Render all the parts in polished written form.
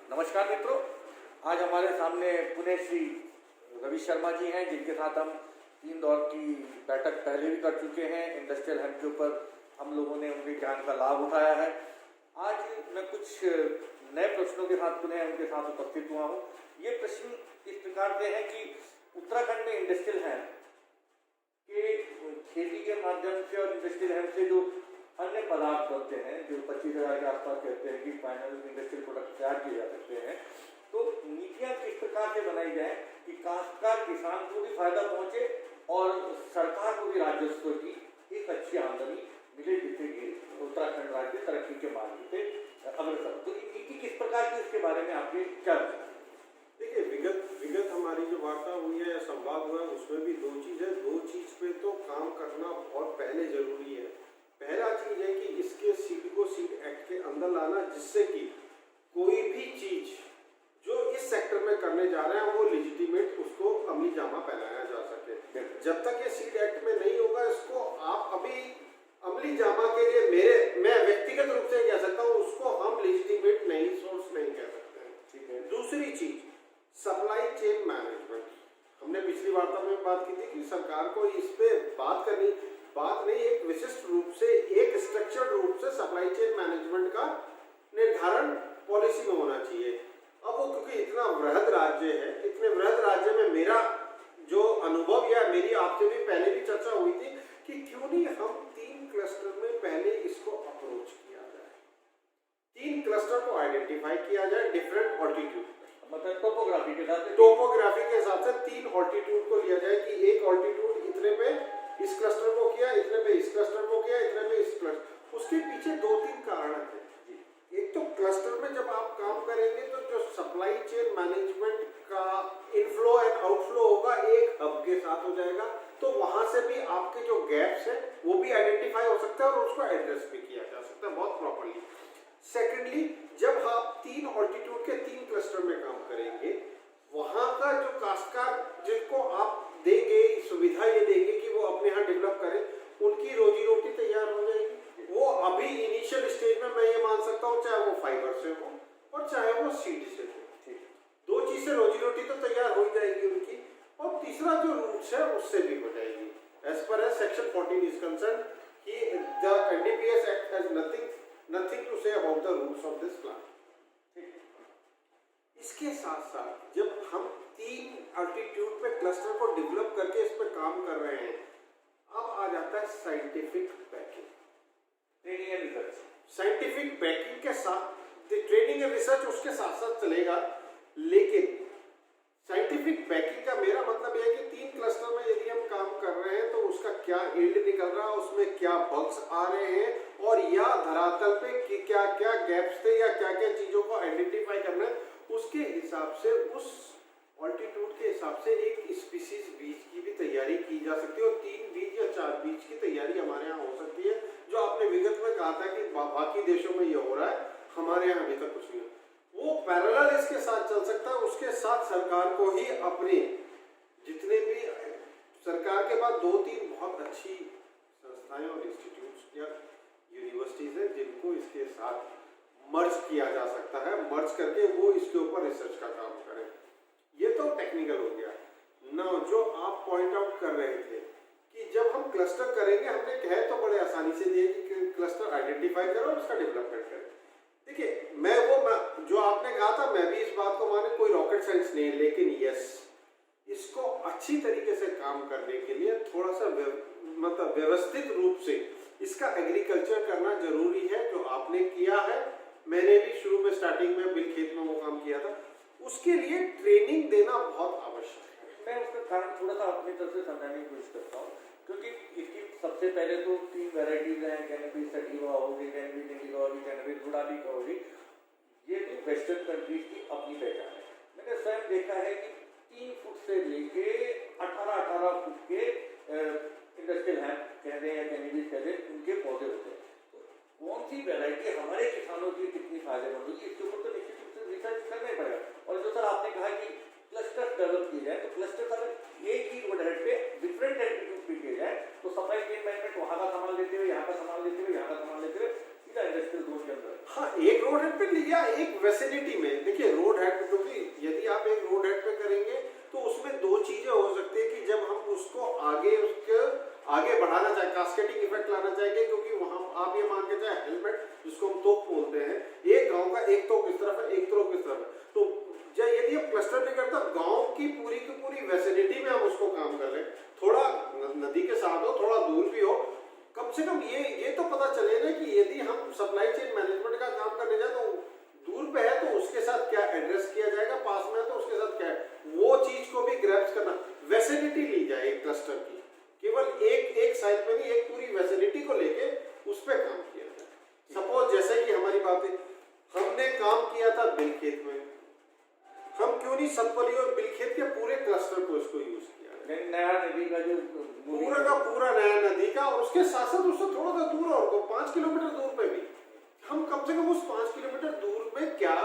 नमस्कार मित्रों, आज हमारे सामने पुणे श्री रवि शर्मा जी हैं, जिनके साथ हम 3 दौर की बैठक पहले भी कर चुके हैं। इंडस्ट्रियल हेम्प के ऊपर हम लोगों ने उनके ज्ञान का लाभ उठाया है। आज मैं कुछ नए प्रश्नों के साथ पुनः उनके साथ उपस्थित हुआ हूँ। ये प्रश्न इस प्रकार से हैं कि उत्तराखंड में इंडस्ट्रियल हेम्प के खेती के माध्यम से और इंडस्ट्रियल हेम्प से जो अन्य पदार्थ बनते हैं, जो 25,000 के आसपास कहते हैं कि फाइनल इंडस्ट्रियल प्रोडक्ट तैयार किए जा सकते हैं, तो नीतियाँ किस प्रकार से बनाई जाए कि काश्तकार किसान को भी फायदा पहुंचे और सरकार को भी राजस्व की एक अच्छी आमदनी मिले, जिससे कि उत्तराखंड राज्य तरक्की के मार्ग पे अग्रसर। तो ये नीति किस प्रकार की, इसके बारे में आपके क्या विचार? देखिए, विगत हमारी जो वार्ता हुई है या संवाद हुआ है, उसमें भी दो चीज़ है। दो चीज़ पे तो काम करना बहुत पहले जरूरी है। पहला चीज़ है कि इसके सीड को सीड एक्ट के अंदर लाना, जिससे कि कोई भी चीज़ जो इस सेक्टर में करने जा रहे हैं वो लेजिटिमेट उसको अमली जामा पहनाया जा सके। जब तक ये सीड एक्ट में नहीं होगा, इसको आप अभी अमली जामा के लिए मैं व्यक्तिगत रूप से कह सकता हूँ, उसको हम लेजिटिमेट नहीं, सोर्स नहीं कह सकते हैं। ठीक है। दूसरी चीज, सप्लाई चेन मैनेजमेंट। हमने पिछली वार्ता में बात की थी कि सरकार को इस पे बात नहीं, एक विशिष्ट रूप से, एक स्ट्रक्चर्ड रूप से सप्लाई चेन मैनेजमेंट का निर्धारण पॉलिसी में होना चाहिए। अब वो क्योंकि इतना वृहद राज्य है, इतने वृहद राज्य में मेरा जो अनुभव या मेरी आपसे भी पहले भी चर्चा हुई थी कि क्यों नहीं हम 3 क्लस्टर में पहले इसको अप्रोच किया जाए, 3 क्लस्टर को आइडेंटिफाई किया जाए डिफरेंट ऑल्टीट्यूड, मतलब टोपोग्राफी के हिसाब से 3 ऑल्टीट्यूड को लिया जाए कि एक ऑल्टीट्यूड इतने पे इस क्लस्टर को किया, इतने पे इस क्लस्टर को किया, इतने पे इस क्लस्टर। उसके पीछे 2-3 कारण है। एक तो क्लस्टर में जब आप काम करेंगे तो जो सप्लाई चेन मैनेजमेंट का इनफ्लो एंड आउटफ्लो होगा एक हब के साथ हो जाएगा, तो वहां से भी आपके जो गैप्स है वो भी आइडेंटिफाई हो सकता है और उसको एड्रेस भी किया जा सकता है बहुत प्रॉपर्ली। सेकेंडली, जब आप 3 ऑल्टीट्यूड के 3 क्लस्टर में काम करेंगे, वहां का जो काश्तकार जिनको आप देंगे सुविधा ये देंगे कि वो अपने यहाँ डेवलप करें, उनकी रोजी रोटी तैयार हो जाएगी। वो अभी इनिशियल स्टेज में मैं ये मान सकता हूँ, चाहे वो फाइबर से हो और चाहे वो सीड से हो, 2 चीज से रोजी रोटी तो तैयार हो जाएगी उनकी, और तीसरा जो रूट्स है उससे भी हो जाएगी। As per as section 14 is concern कि the NDPS act has nothing to say about the roots of this plan. इसके साथ साथ जब हम 3 अल्टीट्यूड पे क्लस्टर को डेवलप करके इस पे काम कर रहे हैं, अब आ जाता है scientific banking, training and research. Scientific banking के साथ ट्रेनिंग एंड रिसर्च उसके साथ साथ चलेगा, लेकिन साइंटिफिक बैकिंग का मेरा मतलब यह है कि 3 क्लस्टर में यदि हम काम कर रहे हैं तो उसका क्या यील्ड निकल रहा है, उसमें क्या बग्स आ रहे हैं, और या धरातल पे क्या क्या गैप्स थे या क्या क्या चीजों को आइडेंटिफाई करना है, उसके हिसाब से उस ऑल्टीट्यूड के हिसाब से एक स्पीसीज बीज की भी तैयारी की जा सकती है, और 3 बीज या 4 बीज की तैयारी हमारे यहाँ हो सकती है। जो आपने विगत में कहा था कि बाकी देशों में ये हो रहा है, हमारे यहाँ अभी तक कुछ नहीं, वो पैरेलल इसके साथ चल सकता है। उसके साथ सरकार को ही अपने जितने भी सरकार के पास 2-3 बहुत अच्छी संस्थाएं और इंस्टीट्यूट्स या यूनिवर्सिटीज हैं जिनको इसके साथ मर्ज किया जा सकता है, मर्ज करके वो इसके ऊपर रिसर्च का काम करें। ये तो टेक्निकल हो गया ना। जो आप पॉइंट आउट कर रहे थे कि जब हम क्लस्टर करेंगे, हमने कहे तो बड़े आसानी से दिए कि क्लस्टर आइडेंटिफाई करो और उसका डेवलपमेंट करें। देखिए, जो आपने कहा था, मैं भी इस बात को माने, कोई रॉकेट साइंस नहीं है, लेकिन यस, इसको अच्छी तरीके से काम करने के लिए थोड़ा सा मतलब व्यवस्थित रूप से इसका एग्रीकल्चर करना जरूरी है, जो आपने किया है। मैंने भी शुरू में स्टार्टिंग में बिल खेत में वो काम किया था, उसके लिए ट्रेनिंग देना बहुत आवश्यक है। मैं उसका कारण थोड़ा सा अपनी तरफ से समझाने की कोशिश करता हूँ, क्योंकि इसकी सबसे पहले तो 3 वैरायटीज हैं। कैनबिस सटिवा होगी, कैनबिस इंडिका होगी, कैनबिस गुड़ालिका होगी। ये तो वेस्टर्न कंट्रीज की अपनी पहचान है। मैंने स्वयं देखा है कि 3 फुट से लेके 18 फुट के इंडस्ट्रियल हेम्प कह दें या कैनबिस कह दें, उनके पौधे होते हैं। तो कौन सी वैरायटी हमारे किसानों की कितनी फायदेमंद होगी, इसके ऊपर तो निश्चित रूप से रिसर्च करना ही पड़ेगा। और जो सर आपने कहा कि क्लस्टर डेवलप किए जाए, तो क्लस्टर अगर एक ही रोड हेड पे डिफरेंट एल्टीट्यूड पे किए जाए तो सप्लाई चेन मैनेजमेंट वहाँ का सामान लेते हुए, यहाँ का सामान लेते हुए, यहाँ का सामान लेते हुए सीधा इंडस्ट्रियल जोन के अंदर। हाँ, एक रोड हेड पे लिया, एक वेसिनिटी में। देखिए, रोड एक तो इस तरफ है, एक तो इस तरफ है। तो यदि आप क्लस्टर नहीं करता, गांव की पूरी वैसिनिटी में हम उसको काम कर रहे हैं, थोड़ा नदी के साथ हो, थोड़ा दूर भी हो, कम से कम ये तो पता चले ना कि यदि हम सप्लाई चेन मैनेजमेंट का काम करने जाए तो दूर पे है तो उसके साथ क्या एड्रेस किया जाएगा, पास में है तो उसके साथ क्या है, वो चीज को भी ग्रैप्स करना, वैसिनिटी ली जाए एक क्लस्टर की, केवल एक साइड में नहीं, एक पूरी वैसिनिटी को लेके उस पर काम किया जाए। सपोज जैसे कि हमारी बात है, हमने काम किया था बिलखेत में, हम क्यों नहीं सतपली और बिलखेत के पूरे क्लस्टर को इसको यूज किया, नया नदी का जो पूरा का पूरा नया नदी का, और उसके साथ साथ उससे थोड़ा सा दूर और 5 किलोमीटर दूर पे भी हम कम से कम उस 5 किलोमीटर दूर में क्या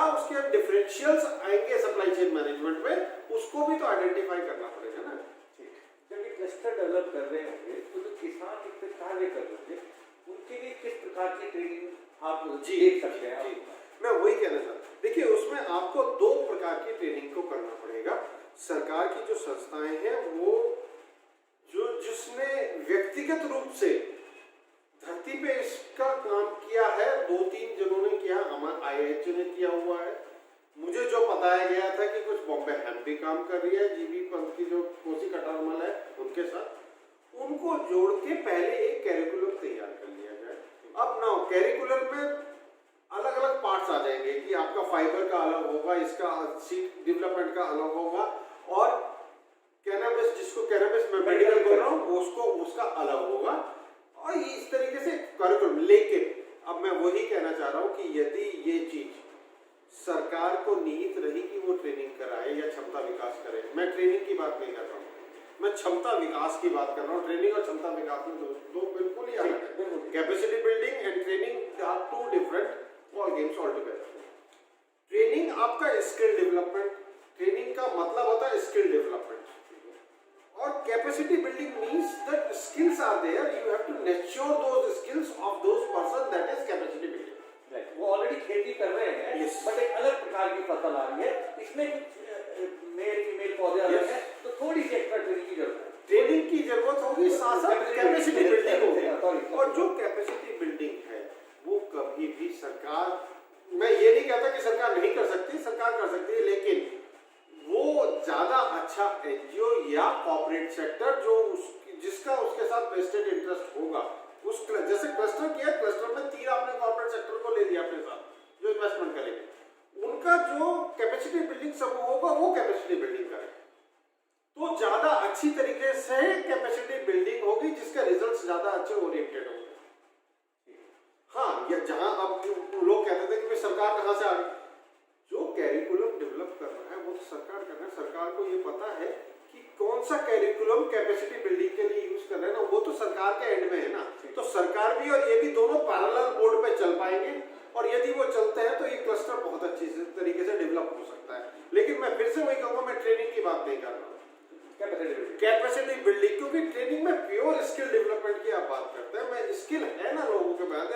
उसके डिफरेंशियल्स आएंगे सप्लाई चेन मैनेजमेंट में, उसको भी तो आइडेंटिफाई करना पड़ेगा ना। जब ये क्लस्टर डेवलप कर रहे होंगे तो जो किसान इस पे कार्य कर रहे होंगे उनके लिए किस प्रकार की ट्रेनिंग आप देख सकते हैं? मैं वही कहना चाहता हूँ, देखिए उसमें आपको 2 प्रकार की ट्रेनिंग को करना पड़ेगा। सरकार की जो संस्थाएं हैं वो जिसने व्यक्तिगत रूप से धरती पे इसका काम किया है, 2-3 जनों ने किया, हमारा IIH ने किया हुआ है, मुझे जो बताया गया था कि कुछ बॉम्बे हैम भी काम कर रही है, जीबी पंत की जो कोसी कटारमल है उनके साथ, उनको जोड़ के पहले एक कैरिकुलम तैयार कर लिया जाए। अब ना कैरिकुलम में अलग अलग पार्ट्स आ जाएंगे कि आपका फाइबर का अलग होगा, इसका सीड डेवलपमेंट का अलग होगा, और कैनबिस, जिसको कैनबिस मैं मेडिकल बोल रहा हूँ, उसका अलग होगा, और इस तरीके से करिकुलम। लेकिन अब मैं वही कहना चाह रहा हूँ कि यदि ये चीज सरकार को निहित रही कि वो ट्रेनिंग कराए या क्षमता विकास करे, मैं ट्रेनिंग की बात नहीं कर रहा हूँ, मैं क्षमता विकास की बात कर रहा हूँ। ट्रेनिंग और क्षमता विकास में दो बिल्कुल ही अलग है। Capacity building and training are 2 different ball games all together. Training आपका स्किल डेवलपमेंट, ट्रेनिंग का मतलब होता है स्किल डेवलपमेंट, और capacity building means that skills are there, you have to nurture those skills of those person, that is capacity building. वो already खेती कर रहे हैं, बट एक अलग प्रकार की फसल आ रही है, इसमें कुछ मेल फीमेल पौधे अलग हैं, तो थोड़ी सी एक्स्ट्रा ट्रेनिंग की जरूरत है। ट्रेनिंग की जरूरत होगी, साथ साथ कैपेसिटी बिल्डिंग होगी, और जो कैपेसिटी बिल्डिंग है वो कभी भी सरकार, मैं ये नहीं कहता कि सरकार नहीं कर सकती, सरकार कर सकती है, लेकिन वो ज्यादा अच्छा NGO या कॉर्पोरेट सेक्टर जो जिसका उसके साथ वेस्टेड इंटरेस्ट होगा, उस जैसे क्लस्टर किया, क्लस्टर में 3 आपने कॉर्पोरेट सेक्टर को ले लिया अपने साथ जो इन्वेस्टमेंट करेंगे, उनका जो कैपेसिटी बिल्डिंग समूह होगा वो कैपेसिटी बिल्डिंग करेगा, तो ज्यादा अच्छी तरीके से कैपेसिटी बिल्डिंग होगी, जिसका रिजल्ट ज्यादा अच्छे ओरिएंटेड होंगे। हाँ, या जहां अब लोग कहते थे कि सरकार कहां से आ गई, जो कैरिकुलम डेवलप कर रहा है वो तो सरकार कर रहा है, सरकार को ये पता है कि कौन सा कैरिकुलम कैपेसिटी बिल्डिंग के लिए यूज कर रहे हैं ना, वो तो सरकार के एंड में है ना, तो सरकार भी और ये भी दोनों पैरेलल बोर्ड पे चल पाएंगे, और यदि वो चलते हैं तो ये क्लस्टर बहुत अच्छी तरीके से डेवलप हो सकता है। लेकिन मैं फिर से वही कहूंगा, मैं ट्रेनिंग की बात नहीं कर रहा हूँ, कैपेसिटी बिल्डिंग, क्योंकि ट्रेनिंग में प्योर स्किल डेवलपमेंट की आप बात करते हैं, मैं स्किल है ना लोगों के पास,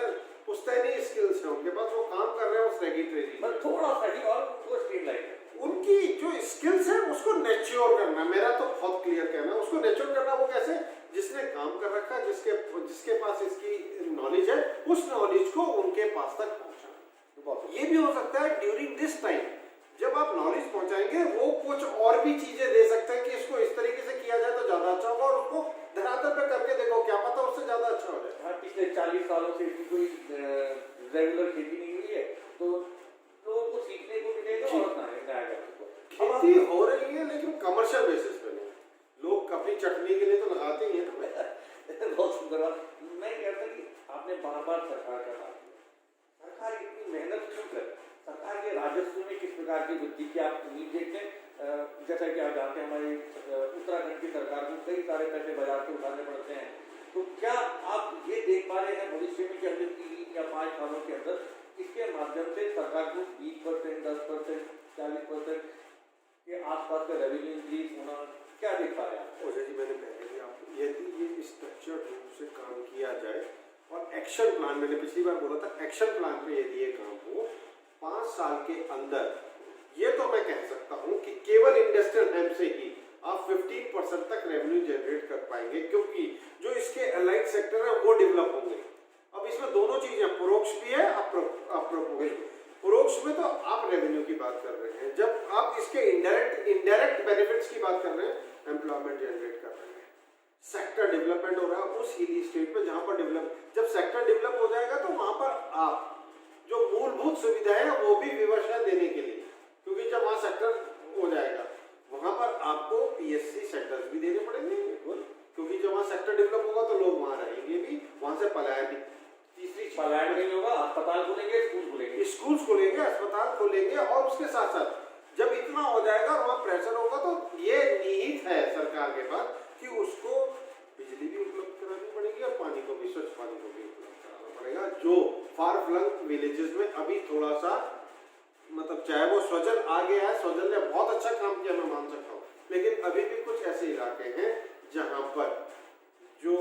पुश्तैनी स्किल्स है उनके पास, वो काम कर रहे हैं उस ट्रेनिंग पर थोड़ा सा ही और वो स्ट्रीमलाइन, उनकी जो स्किल्स है उसको नेच्योर करना, मेरा तो बहुत क्लियर कहना है, उसको नेच्योर करना वो कैसे, जिसने काम कर रखा है, जिसके पास इसकी नॉलेज है, उस नॉलेज को उनके पास तक पहुंचाना। ये भी हो सकता है ड्यूरिंग दिस टाइम जब आप नॉलेज पहुंचाएंगे, वो कुछ और भी चीजें दे सकते हैं कि इसको इस तरीके से किया जाए तो ज्यादा अच्छा होगा, और उसको धरातल पे करके देखो, क्या पता उससे ज्यादा अच्छा हो जाए। पिछले 40 सालों से इसकी कोई रेगुलर खेती नहीं हुई है, तो लोगों को सीखने को मिलेगा, और खेती हो रही है लेकिन कमर्शियल बेसिस पे नहीं, लोग अपनी चटनी के लिए तो लगाते ही हैं। बहुत सुंदर बात। मैं कहता कि आपने बार-बार सरकार का नाम लिया, सरकार इतनी मेहनत क्यों करे, सरकार के राजस्व में किस प्रकार की वृद्धि की आप उम्मीद देखते हैं? जैसा कि आप जानते हैं हमारी उत्तराखंड की सरकार को कई सारे पैसे बाजार से उठाने पड़ते हैं, तो क्या आप ये देख पा रहे हैं भविष्य में कि अगले 3 या 5 सालों के अंदर इसके माध्यम से सरकार को 20%, 10%, 40% के आसपास का रेवेन्यू इंक्रीज होना, क्या देख पा रहे हैं? ओझा जी, मैंने पहले भी आपको, यदि ये स्ट्रक्चर्ड रूप से काम किया जाए और एक्शन प्लान, मैंने पिछली बार बोला था, एक्शन प्लान पे यदि ये काम हो 5 साल के अंदर, ये तो मैं कह सकता हूँ कि केवल इंडस्ट्रियल हेम्प से ही आप 15% तक रेवेन्यू जनरेट कर पाएंगे, क्योंकि जो इसके अलाइड सेक्टर है वो डेवलप होंगे। अब इसमें दोनों चीजें, परोक्ष भी है, अप्रोक्ष उसमें तो आप रेवेन्यू की बात कर रहे हैं, जब आप इसके इनडायरेक्ट बेनिफिट्स की बात कर रहे हैं, एम्प्लॉयमेंट जनरेट कर रहे हैं, सेक्टर डेवलपमेंट हो रहा है उस हिली स्टेट में जहां पर जब सेक्टर डेवलप हो जाएगा तो वहां पर आप जो मूलभूत सुविधाएं हैं वो भी विवशा देने के लिए, क्योंकि जब वहां सेक्टर हो जाएगा वहां पर आपको पीएससी सेक्टर्स भी देने पड़ेंगे, क्योंकि जब वहां सेक्टर डेवलप होगा तो लोग वहां रहेंगे भी, वहां से पलायन भी। तीसरी पलायन नहीं होगा, अस्पताल खोलेंगे, स्कूल खोलेंगे, अस्पताल खोलेंगे, और उसके साथ साथ जब इतना हो जाएगा और वहां प्रेशर होगा तो ये निहित है सरकार के पास कि उसको बिजली भी उपलब्ध करानी पड़ेगी और पानी को भी, स्वच्छ पानी को भी उपलब्ध कराना पड़ेगा, जो फार फ्लंग विलेजेस में अभी थोड़ा सा मतलब, चाहे वो स्वजल आ गया है, स्वजल ने बहुत अच्छा काम किया मैं मान सकता हूँ, लेकिन अभी भी कुछ ऐसे इलाके हैं जहां पर जो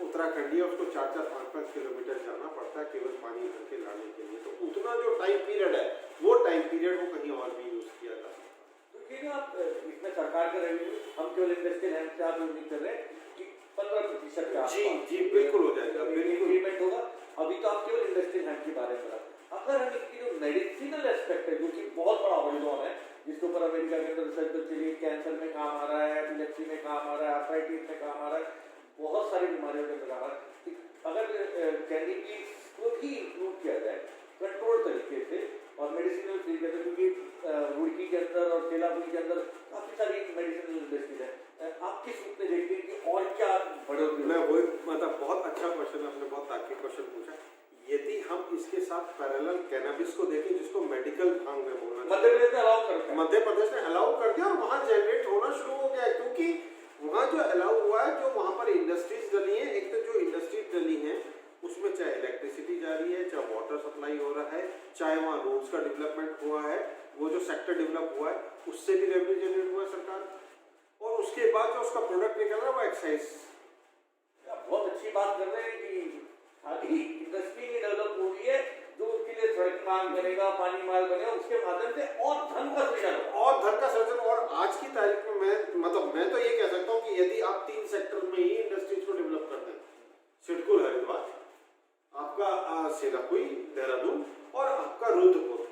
उत्तराखंडी है उसको 4-4, 5-5 किलोमीटर जाना पड़ता है केवल पानी भर के लाने के लिए, तो उतना जो टाइम पीरियड है वो टाइम पीरियड को कहीं और भी यूज किया जा सकता है। तो ये आप इसमें सरकार का रेवेन्यू, हम केवल इंडस्ट्रियल हैंड से आप उम्मीद कर रहे हैं कि 15% का जी बिल्कुल हो जाएगा, बिल्कुल इंक्रीमेंट होगा। अभी तो आप केवल इंडस्ट्रियल हैंड के बारे में बात, अगर हम इसकी जो मेडिसिनल एस्पेक्ट है, जो कि बहुत बड़ा हॉरिजॉन है, जिसके ऊपर अमेरिका के अंदर रिसर्च तो चलिए, कैंसर में काम आ रहा है, एपिलेप्सी में काम आ रहा है, आर्थराइटिस में काम आ रहा है, बहुत सारी बीमारियों के अंदर काम आ रहा है, अगर कैंडिडेट्स को भी इंक्लूड किया जाए कंट्रोल तरीके से और मेडिसिनल तरीके से, क्योंकि रुड़की के अंदर और सेलापुरी के अंदर काफी सारी मेडिसिनल इंडस्ट्रीज है, आप किस रूप में देखते हैं कि और क्या बढ़ोतरी? मैं वही मतलब बहुत अच्छा क्वेश्चन आपने, बहुत तार्किक क्वेश्चन पूछा। यदि हम इसके साथ पैरेलल कैनबिस को देखें, जिसको मेडिकल भांग में बोलना, मध्य प्रदेश में अलाउ करते हैं, मध्य प्रदेश ने अलाउ कर दिया और वहां जनरेट होना शुरू हो गया है, क्योंकि वहां जो अलाउ हुआ है, जो वहां पर इंडस्ट्रीज डली है, एक तो जो इंडस्ट्रीज डली है उसमें चाहे इलेक्ट्रिसिटी जा रही है, चाहे वाटर सप्लाई हो रहा है, चाहे वहां रोड्स का डेवलपमेंट हुआ है, वो जो सेक्टर डेवलप हुआ है उससे भी रेवेन्यू जनरेट हुआ है सरकार, और उसके बाद जो उसका प्रोडक्ट निकल रहा है वो एक्साइज। बहुत अच्छी बात कर रहे हैं कि खाली इंडस्ट्री की डेवलप हो रही है, जो उसके लिए सड़क मार्ग बनेगा, पानी मार्ग बनेगा, उसके माध्यम से और धन का सृजन, और आज की तारीख में मैं तो ये कह सकता हूँ कि यदि आप 3 सेक्टर में ही इंडस्ट्रीज को डेवलप करते हैं, सिडकुल हरिद्वार, आपका सेलापुरी देहरादून और आपका रुद्रपुर,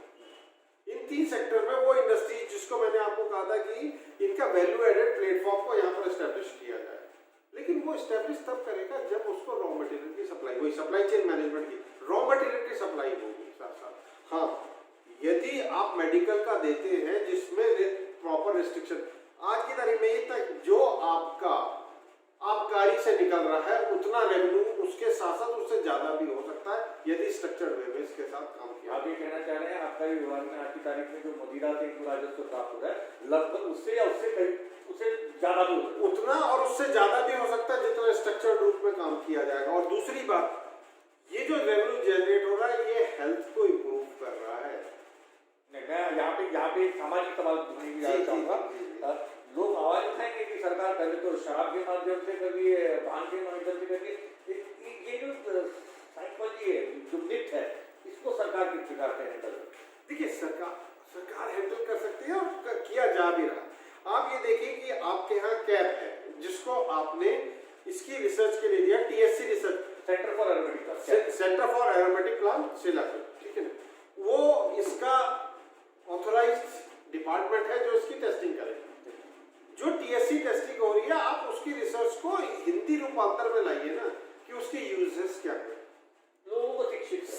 इन 3 सेक्टर में वो इंडस्ट्री जिसको मैंने आपको कहा था कि इनका वैल्यू एडेड प्लेटफॉर्म को यहाँ पर एस्टेब्लिश किया जाए, लेकिन वो एस्टेब्लिश तब करेगा जब उसको रॉ मटेरियल की सप्लाई, वही सप्लाई चेन मैनेजमेंट की रॉ मटेरियल की सप्लाई होगी साथ साथ। हाँ, यदि आप मेडिकल का देते हैं जिसमें प्रॉपर रिस्ट्रिक्शन, आज की तारीख में तक जो आपका आबकारी से निकल रहा है उतना रेवेन्यू उसके साथ साथ उससे ज्यादा भी हो सकता है यदि स्ट्रक्चर्ड वे में इसके साथ काम किया। आप ये कहना चाह रहे हैं आपका विभाग में आज की तारीख में जो मदिरा से इनको राजस्व प्राप्त हो रहा है लगभग उससे या उससे कहीं उससे ज्यादा भी हो, उतना और उससे ज्यादा भी हो सकता है जितना स्ट्रक्चर्ड रूप में काम किया जाएगा। और दूसरी बात, ये जो रेवेन्यू जनरेट हो रहा है ये हेल्थ को इम्प्रूव कर रहा है। नहीं, मैं यहाँ पे सामाजिक सवाल पूछने की जाना चाहूँगा। लोग आवाज उठाएंगे कि सरकार पहले तो शराब के माध्यम से कर रही है, भांग के माध्यम से कर रही है, ये जो साइकोलॉजी है, जो मिथ है, इसको सरकार किस प्रकार से हैंडल? देखिए, सरकार हैंडल कर सकती है और किया जा भी रहा। आप ये देखिए कि आपके यहाँ कैप है जिसको आपने इसकी रिसर्च के लिए दिया, TSC research, centre for aromatic plant Silapur, ठीक है ना, वो इसका ऑथोराइज्ड डिपार्टमेंट है जो इसकी टेस्टिंग करेगा। जो टीएससी टेस्टिंग हो रही है आप उसकी रिसर्च को हिंदी रूपांतर में लाइए ना, कि उसके यूजेस क्या है, लोगों को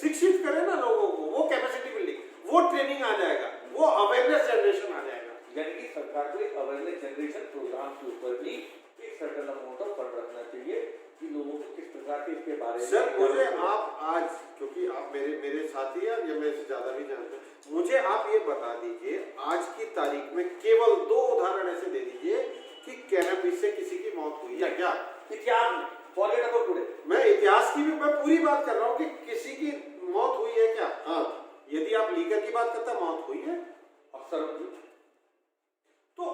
शिक्षित करें ना लोगों को, वो कैपेसिटी बिल्डिंग, वो ट्रेनिंग आ जाएगा, वो अवेयरनेस जनरेशन आ जाएगा। यानी कि सरकार को एक अवेयरनेस जनरेशन प्रोग्राम के ऊपर भी एक सर्टेन अमाउंट ऑफ फंड रखना चाहिए कि लोगों को किस प्रकार के इसके बारे में। सर मुझे आप आज, क्योंकि आप मेरे साथी हैं या मेरे से ज्यादा भी जानते हैं, मुझे आप ये बता दीजिए आज की तारीख में केवल 2 उदाहरण ऐसे दे दीजिए कि कैनबिस से किसी की मौत हुई है क्या इतिहास में? फॉरगेट अबाउट टुडे, मैं इतिहास की भी मैं पूरी बात कर रहा हूँ कि किसी की मौत हुई है क्या? हाँ, यदि आप लीकर की बात करते हैं मौत हुई है अक्सर। तो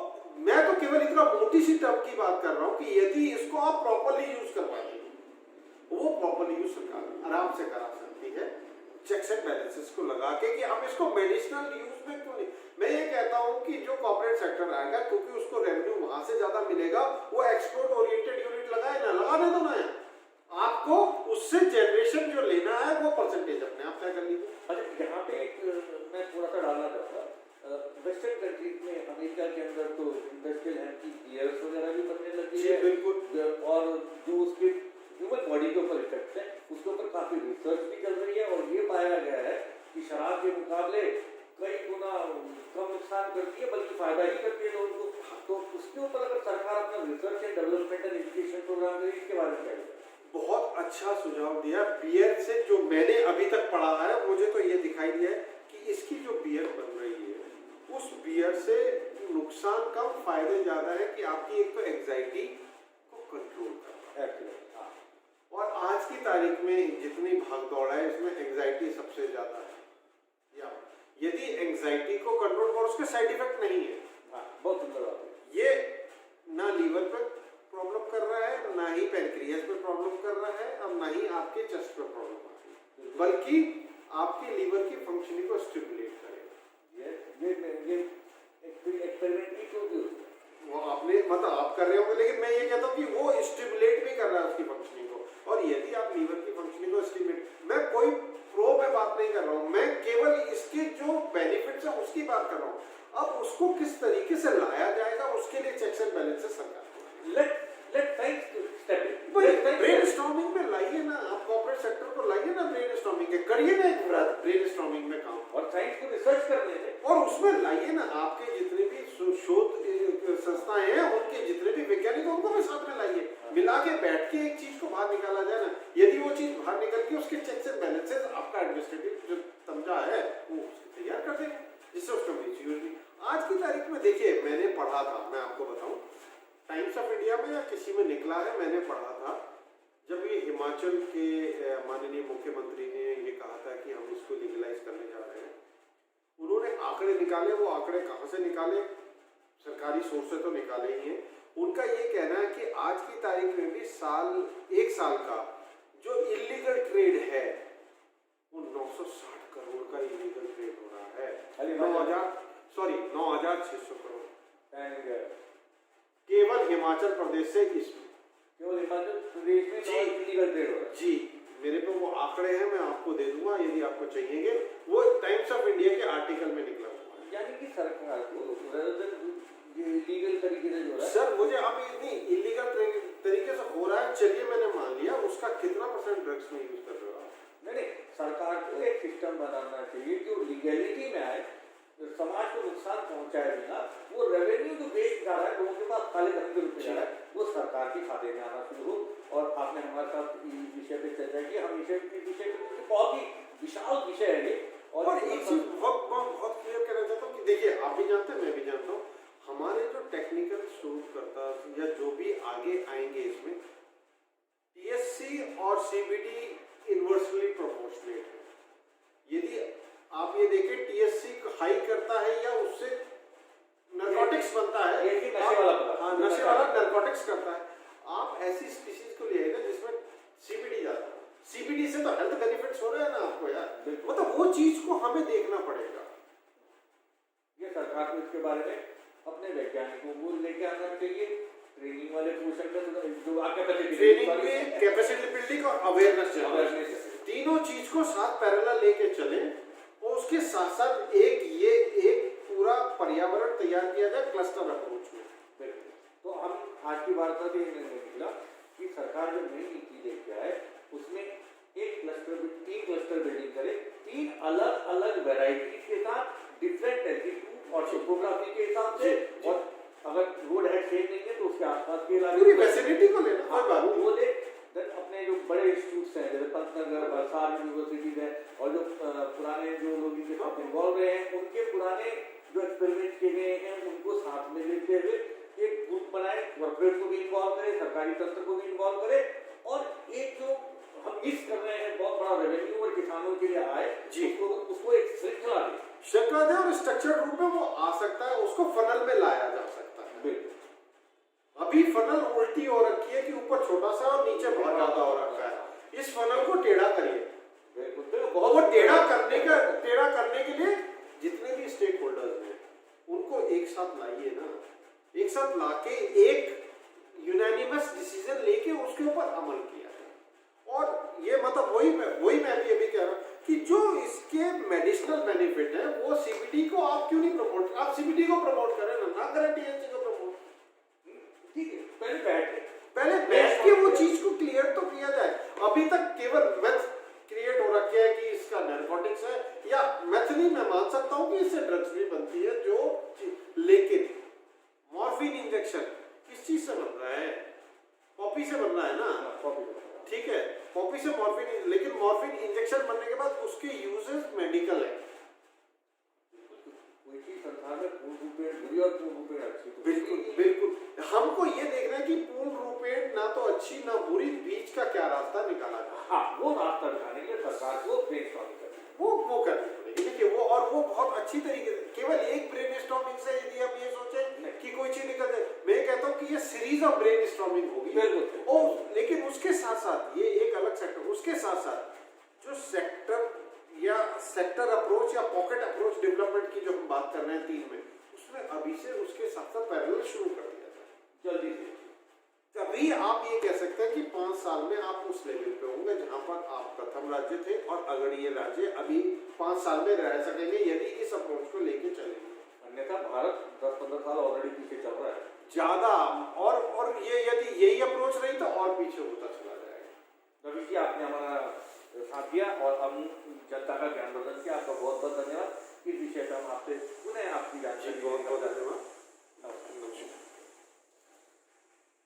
मैं तो केवल इतना मोटी सी टर्म की बात कर रहा हूं कि यदि इसको आप प्रॉपर्ली यूज कर पाएंगे, वो प्रॉपर्ली यूज सरकार आराम से करा सकती है, चेक्स एंड बैलेंसेस को लगा के कि आप इसको मेडिसिनल यूज में क्यों नहीं। मैं ये कहता हूं कि जो कॉर्पोरेट सेक्टर आएगा, क्योंकि उसको रेवेन्यू वहां से ज्यादा मिलेगा, वो एक्सपोर्ट ओरिएंटेड यूनिट लगाए ना, लगाने दो ना, आपको उससे जनरेशन जो लेना है वो परसेंटेज अपने आप तय कर लीजिए। अच्छा, यहाँ पे एक मैं थोड़ा सा डालना चाहूँगा। वेस्टर्न कंट्रीज में, अमेरिका के अंदर तो इंडस्ट्रियल हेम्प की बियर्स वगैरह भी बनने लगी जी है, बिल्कुल। और जो उसके ह्यूमन बॉडी के ऊपर इफेक्ट है उसके ऊपर काफ़ी रिसर्च भी चल रही है, और ये पाया गया है कि शराब के मुकाबले कई गुना कम नुकसान करती है, बल्कि फायदा ही करती है लोगों को। तो उसके ऊपर अगर सरकार अपना research and development and education programme करे, इसके बारे में क्या है? बहुत अच्छा सुझाव दिया। बियर से जो मैंने अभी तक पढ़ा है, मुझे तो ये दिखाई दिया है कि इसकी जो बियर बन रही है उस बियर से नुकसान कम, फायदे ज्यादा है कि आपकी एक तो एंजाइटी को कंट्रोल करता है। हाँ। और आज की तारीख में जितनी भागदौड़ है इसमें एंजाइटी सबसे ज्यादा है। या यदि एंजाइटी को कंट्रोल और उसके साइड इफेक्ट नहीं है। हाँ, बहुत सुंदर बात है। ये ना लीवर पे प्रॉब्लम कर रहा है, ना ही पैनक्रियास पे प्रॉब्लम कर रहा है, और ना ही आपके चेस्ट पे प्रॉब्लम आ रही है, बल्कि आपके लीवर की फंक्शनिंग को स्टिमुलेट करेगा। ये एक्सपेरिमेंट भी क्यों भी होती है? वो आपने मतलब आप कर रहे होंगे, लेकिन मैं ये कहता हूँ कि वो स्टिमुलेट भी कर रहा है उसकी फंक्शनिंग को। और यदि आप लीवर की फंक्शनिंग को स्टिमुलेट, मैं कोई प्रो में बात नहीं कर रहा हूँ, मैं केवल इसके जो बेनिफिट्स है उसकी बात कर रहा हूँ। अब उसको किस तरीके से लाया जाएगा, उसके लिए चेक्स एंड बैलेंसेस सरकार ब्रेनस्टॉर्मिंग में लाइए ना, आप कॉर्पोरेट सेक्टर को लाइए ना, ब्रेनस्टॉर्मिंग के करिए ना, एक व्रत ब्रेनस्टॉर्मिंग में काम, और साइंस को रिसर्च करने थे, और उसमें लाइए ना आपके जितने भी शोध संस्थाएं हैं, उनके जितने भी वैज्ञानिक उनको भी साथ में लाइए, मिला के बैठ के एक चीज को बाहर निकाला जाए ना। यदि वो चीज बाहर निकल के उसके चेक्स एंड बैलेंसेस आपका एडमिनिस्ट्रेटिव जो तंजा है वो उसको तैयार कर देंगे, जिससे उसका मिसयूज नहीं। आज की तारीख में देखिए, मैंने पढ़ा था, मैं आपको बताऊं, टाइम्स ऑफ इंडिया में या किसी में निकला है, मैंने पढ़ा था, जब ये हिमाचल के माननीय मुख्यमंत्री ने ये कहा था कि हम इसको लीगलाइज करने जा रहे हैं, उन्होंने आंकड़े निकाले। वो आंकड़े कहाँ से निकाले? सरकारी सोर्स से तो निकाले ही हैं। उनका ये कहना है कि आज की तारीख में भी एक साल का जो इलीगल ट्रेड है वो 960 करोड़ का इलीगल ट्रेड हो रहा है। 9,600 करोड़ केवल हिमाचल प्रदेश से, इसमें केवल हिमाचल प्रदेश में इलीगल ट्रेड हो रहा है। जी, मेरे पे वो आंकड़े हैं, मैं आपको दे दूंगा यदि आपको चाहिएंगे। वो टाइम्स ऑफ इंडिया के आर्टिकल में निकला हुआ है। यानी कि सरकार को इलीगल तरीके से जो हो रहा है, सर मुझे अब नहीं इलीगल तरीके से हो रहा है, चलिए मैंने मान लिया, उसका कितना % ड्रग्स में यूज कर रहे हो आप? नहीं, सरकार को एक सिस्टम बनाना चाहिए जो लीगैलिटी में आए, समाज को नुकसान पहुंचाए बिना, वो रेवेन्यू जो बेच जा रहा है लोगों के पास काले धन के रूप में जा रहा है, वो सरकार के खाते में आना शुरू हो। और आपने हमारे साथ इस विषय पे चर्चा की, हम विषय पे बहुत ही विशाल विषय है ये। और एक चीज बहुत क्लियर करना चाहता हूँ कि देखिए, आप भी जानते हैं, मैं भी जानता हूँ, हमारे जो टेक्निकल शोधकर्ता या जो भी आगे आएंगे इसमें, टीएससी और सीबीडी इनवर्सली प्रोपोर्शनेट है। यदि आप ये देखें, टीएससी हाई करता है या उससे नारकोटिक्स बनता है, नशे वाला नारकोटिक्स करता है। आप ऐसी स्पीशीज को ले आएगा जिसमें सीबीडी जाता है, सीबीडी से तो हेल्थ बेनिफिट्स हो रहे हैं ना आपको यार, मतलब वो चीज को हमें देखना पड़ेगा। ये सरकार को इसके बारे में अपने वैज्ञानिकों को लेके आना चाहिए, ट्रेनिंग वाले पोर्शन का जो ट्रेनिंग, कैपेसिटी बिल्डिंग और अवेयरनेस, तीनों चीज को साथ पैरेलल लेके चले, और उसके साथ साथ एक पूरा पर्यावरण तैयार किया जाए क्लस्टर अप्रोच में। तो हम आज की वार्ता से निकला कि सरकार जो नई नीति लेके आए उसमें तीन क्लस्टर बिल्डिंग करे, 3 अलग अलग वेराइटी के साथ, डिफरेंट एल्टीट्यूड और टोपोग्राफी के हिसाब से, और अगर रोड हेड सेम नहीं है तो उसके आसपास के इलाके पूरी फैसिलिटी को लेना, कोई बात नहीं। वो ले अपने जो बड़े इंस्टीट्यूट्स हैं जैसे पंतनगर, वलसाड़ यूनिवर्सिटीज हैं, और जो पुराने जो लोग इनके साथ इन्वॉल्व रहे हैं, उनके पुराने जो एक्सपेरिमेंट किए गए हैं उनको साथ में लेते हुए एक ग्रुप बनाए, कॉर्पोरेट को भी इन्वॉल्व करे, सरकारी तंत्र को भी इन्वॉल्व करे, और एक जो हम मिस कर रहे हैं बहुत बड़ा रेवेन्यू और किसानों के लिए आए, उसको एक श्रृंखला दे और स्ट्रक्चर्ड रूप में वो आ सकता है, उसको फनल में लाया जा सकता है। अभी फनल उल्टी हो रखी है कि ऊपर छोटा सा और नीचे बहुत ज्यादा हो रखा है। इस फनल को टेढ़ा करिए, और वो टेढ़ा करने के लिए जितने भी स्टेक होल्डर्स हैं उनको एक साथ लाइए ना, एक साथ लाके एक यूनानिमस डिसीजन लेके उसके ऊपर अमल किया है। और ये मतलब वही मैं भी अभी कह रहा हूँ कि जो इसके मेडिसिनल बेनिफिट है वो सीबीडी को आप क्यों नहीं प्रमोट, आप सीबीडी को प्रमोट करें ना करें टीएचसी को प्रमोट। ठीक है, पहले बैठ के वो चीज को क्लियर तो किया जाए। अभी तक केवल मैथ क्रिएट हो रखे है कि इसका नारकोटिक्स है, या मैथ नहीं, मैं मान सकता हूं कि इससे ड्रग्स भी बनती है जो, लेकिन मॉर्फिन इंजेक्शन किस चीज से बन रहा है? पॉपी से बन रहा है ना, ठीक है, पॉपी से मॉर्फिन, लेकिन मॉर्फिन इंजेक्शन बनने के बाद उसके यूजेस मेडिकल है। कोई चीज संसार में पूर्ण रूपेण बुरी और पूर्ण रूपेण अच्छी, बिल्कुल बिल्कुल, हमको ये देखना है कि पूर्ण रूपेण ना तो अच्छी ना बुरी, बीच का क्या रास्ता निकाला जाए। हाँ, वो रास्ता दिखाने के लिए सरकार को ब्रेनस्टॉर्मिंग करनी है। वो करनी पड़ेगी। देखिए वो, और वो बहुत अच्छी तरीके से, केवल एक ब्रेनस्टॉर्मिंग से यदि हम ये सोचे कि कोई चीज निकल जाए, मैं कहता हूँ कि ये सीरीज ऑफ ब्रेनस्टॉर्मिंग होगी। बिल्कुल। और लेकिन उसके साथ साथ ये एक अलग सेक्टर, उसके साथ साथ जो सेक्टर या सेक्टर अप्रोच या पॉकेट अप्रोच डेवलपमेंट की जो हम बात कर रहे हैं 3 में, उसमें अभी से उसके साथ साथ पैरेलल शुरू कर दिया जाए जल्दी से। तभी आप ये कह सकते हैं कि 5 साल में आप उस लेवल पे होंगे जहां पर आप प्रथम राज्य थे, और अगर ये राज्य अभी 5 साल में रह सकेंगे यदि इस अप्रोच को लेके चलेंगे। अन्यथा भारत 10-15 साल ऑलरेडी पीछे चल रहा है ज्यादा, और ये यदि यही अप्रोच रही तो और पीछे होता चला जाएगा। रवि जी, आपने हमारा साथ दिया और हम जनता का ज्ञानवर्धन किया। आपका बहुत बहुत धन्यवाद। इस विषय पर हम आपसे पुनः आपकी जानकारी बहुत बहुत धन्यवाद।